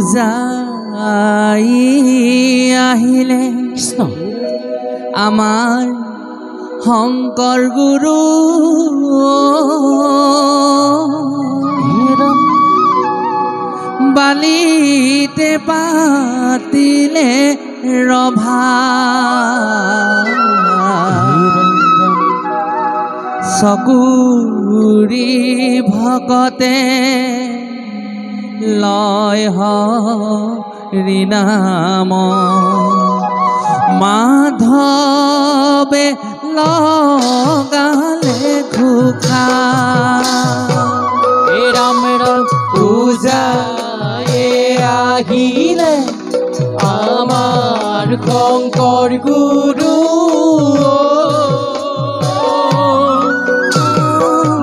উজাই আহিলে আমাৰ শংকৰ গুৰু বালিতে পাতিলে ৰভা চকুৰি ভকতে লয় হৰি নাম মাধৱে লগালে ঘোষা ৰাম ৰাম উজাই আহিলে আমাৰ শংকৰ গুৰু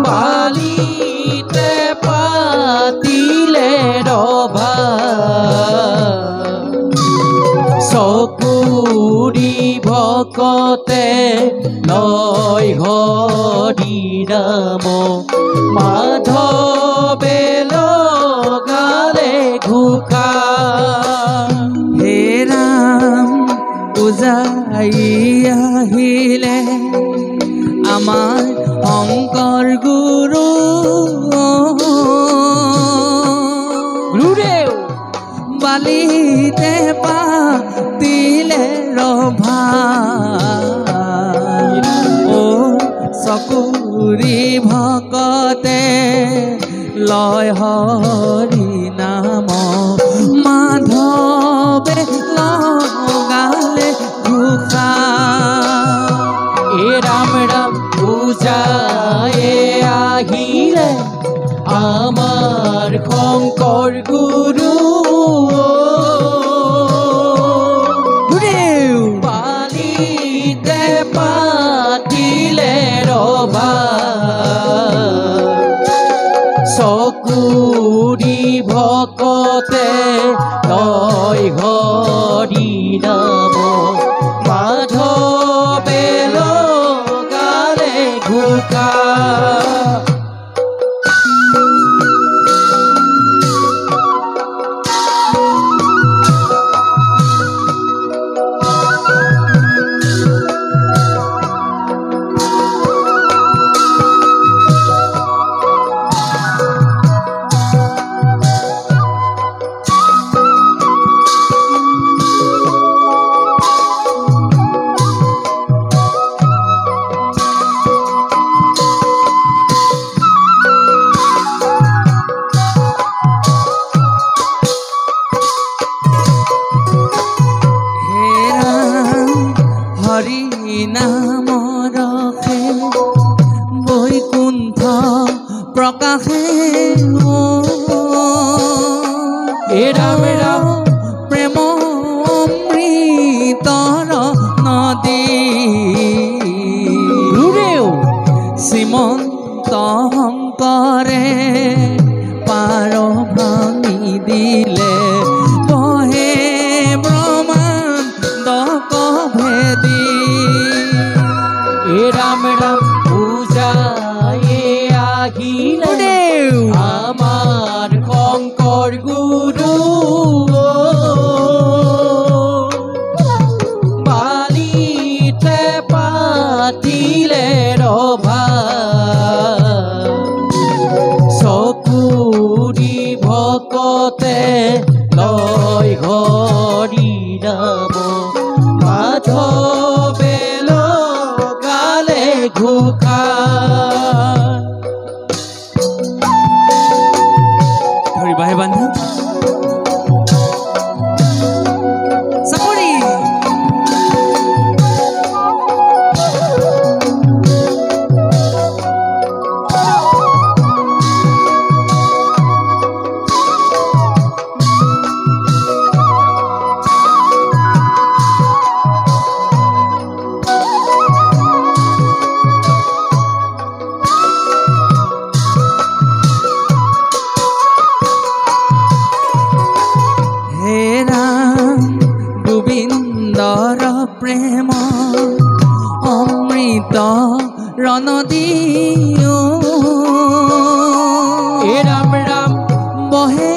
বালিতে পাতিলে ৰভা চকুৰি ভকতে লয় হৰি নাম মাধৱে লগালে ঘোষা হে ৰাম উজাই আহিলে আমাৰ শংকৰ গুৰু গুৰুদেৱ বালিতে পাতিলে ৰভা ও চকুৰি ভকতে লয় হৰি নাম মাধৱে লগালে ঘোষা ৰাম ৰাম উজাই আহিলে আমাৰ শংকৰ গুৰু বালিতে পাতিলে ৰভা চকুৰি ভকতে লয় হৰি নাম মাধৱে লগালে ঘোষা হৰি নাম ৰখে বৈকুণ্ঠ প্ৰকাশে ৰাম ৰাম প্ৰেম অমৃতৰ নদী গুৰুদেৱ শ্ৰীমন্ত শংকৰে পাৰ ভাঙি দিলে বহে ব্ৰহ্মাণ্ড ভেদী ৰাম ৰাম উজাই আহিলে আমাৰ শংকৰ গুৰু বালিতে পাতিলে ৰভা চকুৰি ভকতে লয় হৰি নাম মাধৱে লগালে ঘোষা ধৰিবাহে বান্ধৱ চাকৰি প্ৰেম অমৃত ৰণদী ৰাম ৰাম বহে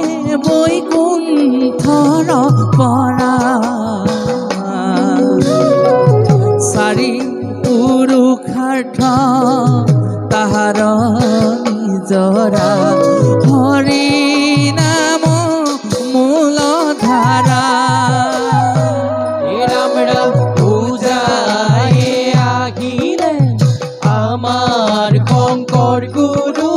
বৈকুণ্ঠ পৰা চাৰি পুৰুষাৰ্থ তাহাৰ নিজৰা হৰি নাম মূল ধাৰা রাম রাম পূজায় আহিলে আমার শঙ্কর গুরু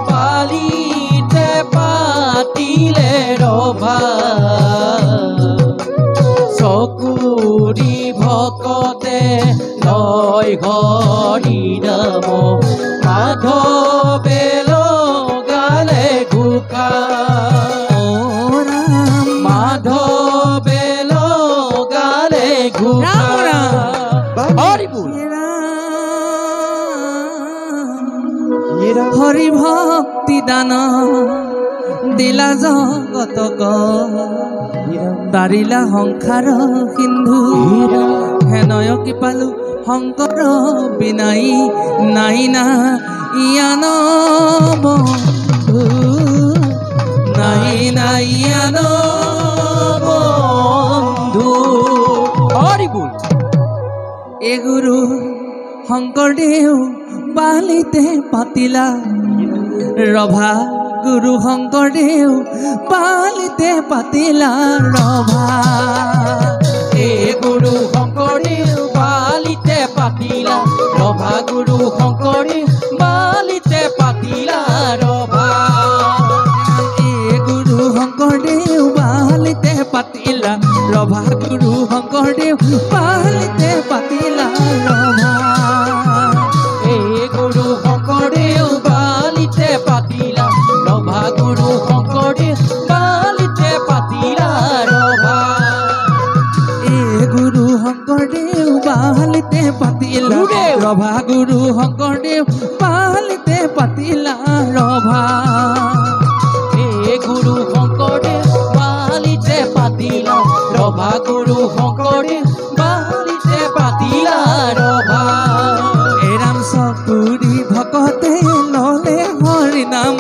পালিতে পাতিলে রভা চকুরি ভকতে লয় হরি নাম মাধবে লগালে ঘোষা মাধবে লগালে ঘোষা হরি বল হরি ভক্তি দান দিলা জগতক তাৰিলা সংসাৰ সিন্ধু হেনয় কৃপালু শংকৰ বিনাই নাই না ইয়ান বন্ধু নাই না ইয়ান বন্ধু হৰি বল এ গুৰু শংকৰদেৱ বালিতে পাতিলা ৰভা গুৰু শংকৰদেৱ বালিতে পাতিলা ৰভা এ গুৰু শঙ্কৰদেব বালিতে পাতিলা ৰভা গুৰু শঙ্কৰদেব বালিতে পাতিলা ৰভা এ গুৰু শংকৰদেৱ বালিতে পাতিলা ৰভা গুৰু শংকৰদেৱ বালিতে পাতিলা ৰভা এ গুৰু শঙ্কৰদেব বালিতে পাতিলা ৰভা গুৰু শঙ্কৰদেব বালিতে পাতিলা ৰভা এ গুৰু শংকৰদেৱ বালিতে পাতিলা ৰভা গুৰু শংকৰদেৱ বালিতে পাতিলা ৰভা এ গুৰু শঙ্কৰদেব বালিতে পাতিলা ৰভা গুৰু শঙ্কৰদেব বালিতে পাতিলা ৰভা এৰাম চকুৰি ভকতে ললে হৰি নাম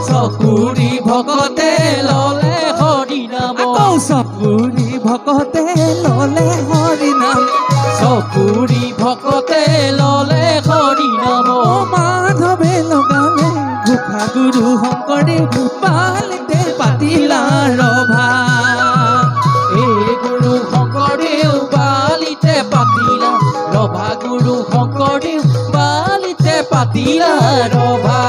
চকুৰি ভকতে ললে হৰি নাম আকৌ চকুৰি ভকতে ললে হৰি নাম চকুৰি ভকতে ললে হৰি নাম অ মাধৱে লগালে ঘোষা গুৰু শংকৰদেৱ বালিতে পাতিলা ৰভা এ গুৰু শঙ্কৰদেব বালিতে পাতিলা ৰভা গুৰু শঙ্কৰদেব বালিতে পাতিলা ৰভা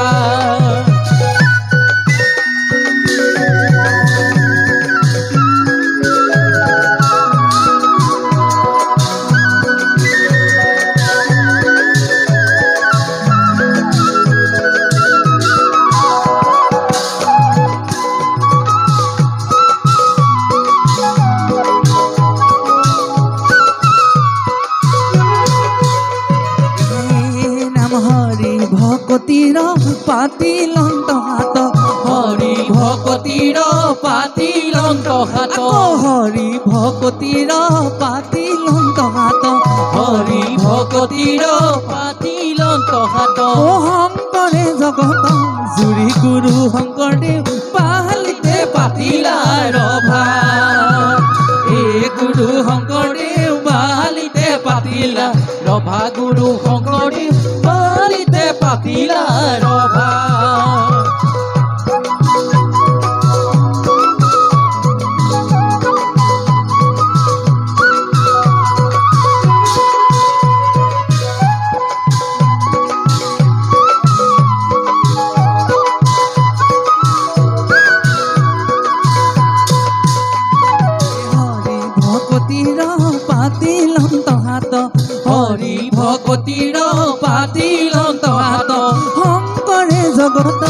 ভকতিৰ পাতিলন্ত হাত হৰি ভকতিৰ পাতিলন্ত হাত হৰি ভকতিৰ পাতিলন্ত হাত হৰি ভকতিৰ পাতিলন্ত হাত অ শংকৰে জগত জুৰি গুৰু শংকৰদেৱ বালিতে পাতিলা ৰভা এ গুৰু শঙ্কৰদেৱ বালিতে পাতিলা ৰভা গুৰু শঙ্কৰদেৱ বালিতে পাতিলা ৰভা পাতিলন্ত হাত হৰি ভকতিৰ পাতিলন্ত হাত শংকৰে জগত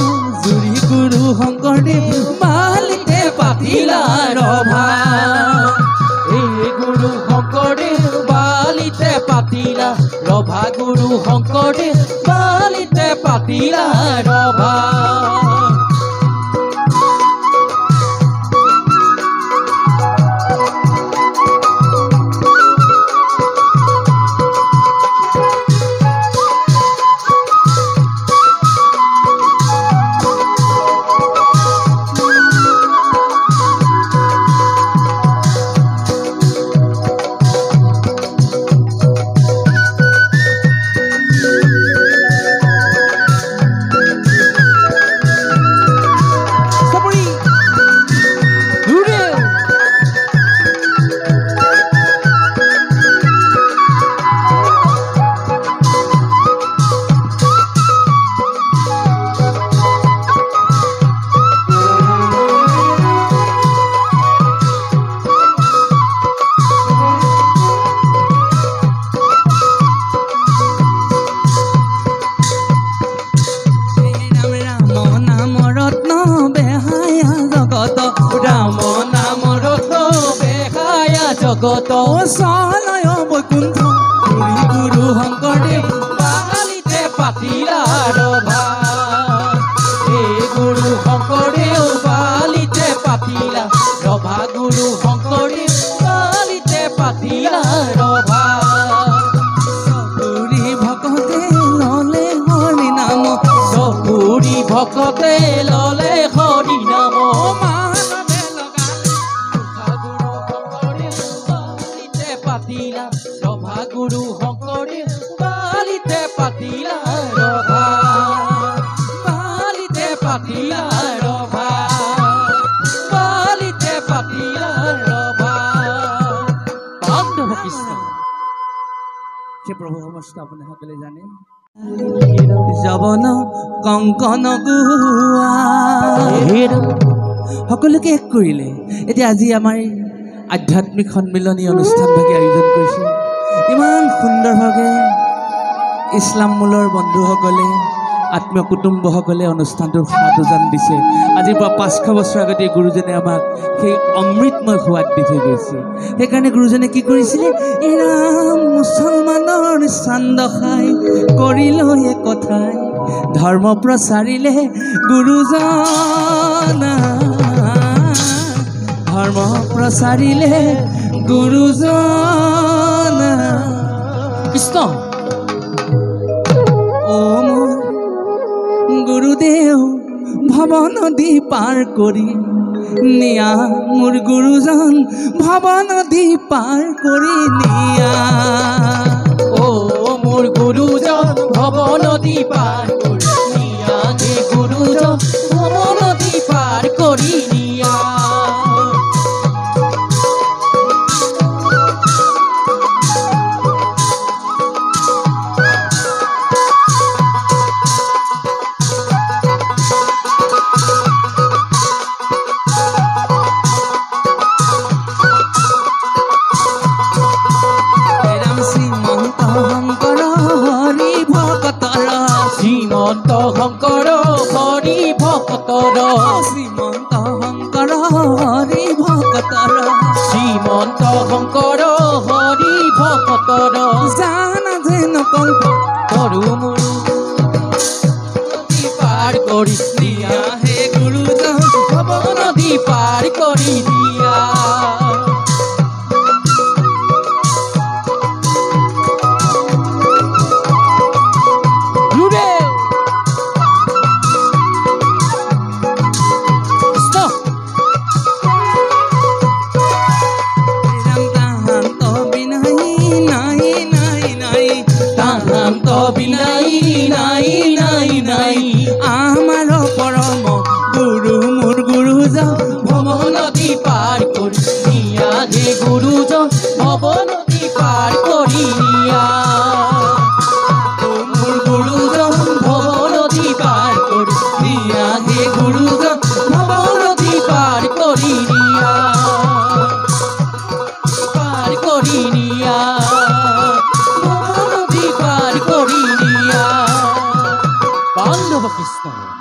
জুৰি গুৰু শংকৰদেৱ বালিতে পাতিলা ৰভা এ গুৰু শঙ্কৰদেৱ বালিতে পাতিলা ৰভা গুৰু শঙ্কৰদেৱ বালিতে পাতিলা ৰভা স্বাগত চলয় বৈকুণ্ঠ পুৰী গুৰু শংকৰদেৱ বালিতে পাতিলা ৰভা এই গুৰু শংকৰদেৱ বালিতে পাতিলা ৰভা গুৰু শংকৰদেৱ বালিতে পাতিলা ৰভা পুৰী ভকতে ললে হৰি নাম চকুৰি ভকতে ললে হৰি নাম মানৱে লগালে ৰভা গুৰু শংকৰদেৱ বালিতে পাতিলা ৰভা বালিতে পাতিলা ৰভা বালিতে পাতিলা ৰভা পাণ্ডৱ কৃষ্ণ হে প্ৰভু সমস্ত আপুনি সকলে জানে যৱন কংকন গুৱা সকলোকে এক কৰিলে এতিয়া আজি আমাৰ আধ্যাত্মিক সন্মিলনী অনুষ্ঠানভাগে আয়োজন কৰিছে ইমান সুন্দৰভাৱে ইছলাম মূলৰ বন্ধুসকলে আত্মীয় কুটুম্বসকলে অনুষ্ঠানটোৰ স্বাদ উজান দিছে আজিৰ পৰা 500 বছৰ আগতে গুৰুজনে আমাক সেই অমৃতময় সোৱাদ দি থৈ গৈছে সেইকাৰণে গুৰুজনে কি কৰিছিলে এৰাম মুছলমানৰ চান্দ খাই কৰিল এই কথাই ধৰ্ম প্ৰচাৰিলে গুৰুজন ধৰ্ম প্ৰচাৰিলে গুৰুজন কৃষ্ণ ও মোৰ গুৰুদেৱ ভৱ নদী পাৰ কৰি নিয়া মোৰ গুৰুজন ভৱ নদী পাৰ কৰি নিয়া ও মোৰ গুৰুজন ভৱ নদী পাৰ কৰি নিয়া হে গুৰুজন ভৱ নদী পাৰ কৰি নিয়া শ্ৰীমন্ত শংকৰ হৰি ভকতৰ শ্ৰীমন্ত শংকৰ হৰি ভকতৰ শ্ৰীমন্ত শংকৰ হৰি ভকতৰ জানা যেন কল্প সৰু মৰু নদী পাৰ কৰি নিয়া হে গুৰুজন ভৱ নদী পাৰ কৰি নিয়া আমাৰ পৰম গুৰু মোৰ গুৰুজন ভৱ নদী পাৰ কৰি নিয়া হে গুৰুজন ভৱ নদী পাৰ কৰি নিয়া মোৰ গুৰুজন ভৱ নদী পাৰ কৰি নিয়া হে গুৰুজন ভৱ নদী পাৰ কৰি নিয়া পাৰ কৰি নিয়া ভৱ নদী পাৰ কৰি নিয়া পাণ্ডৱ কৃষ্ণ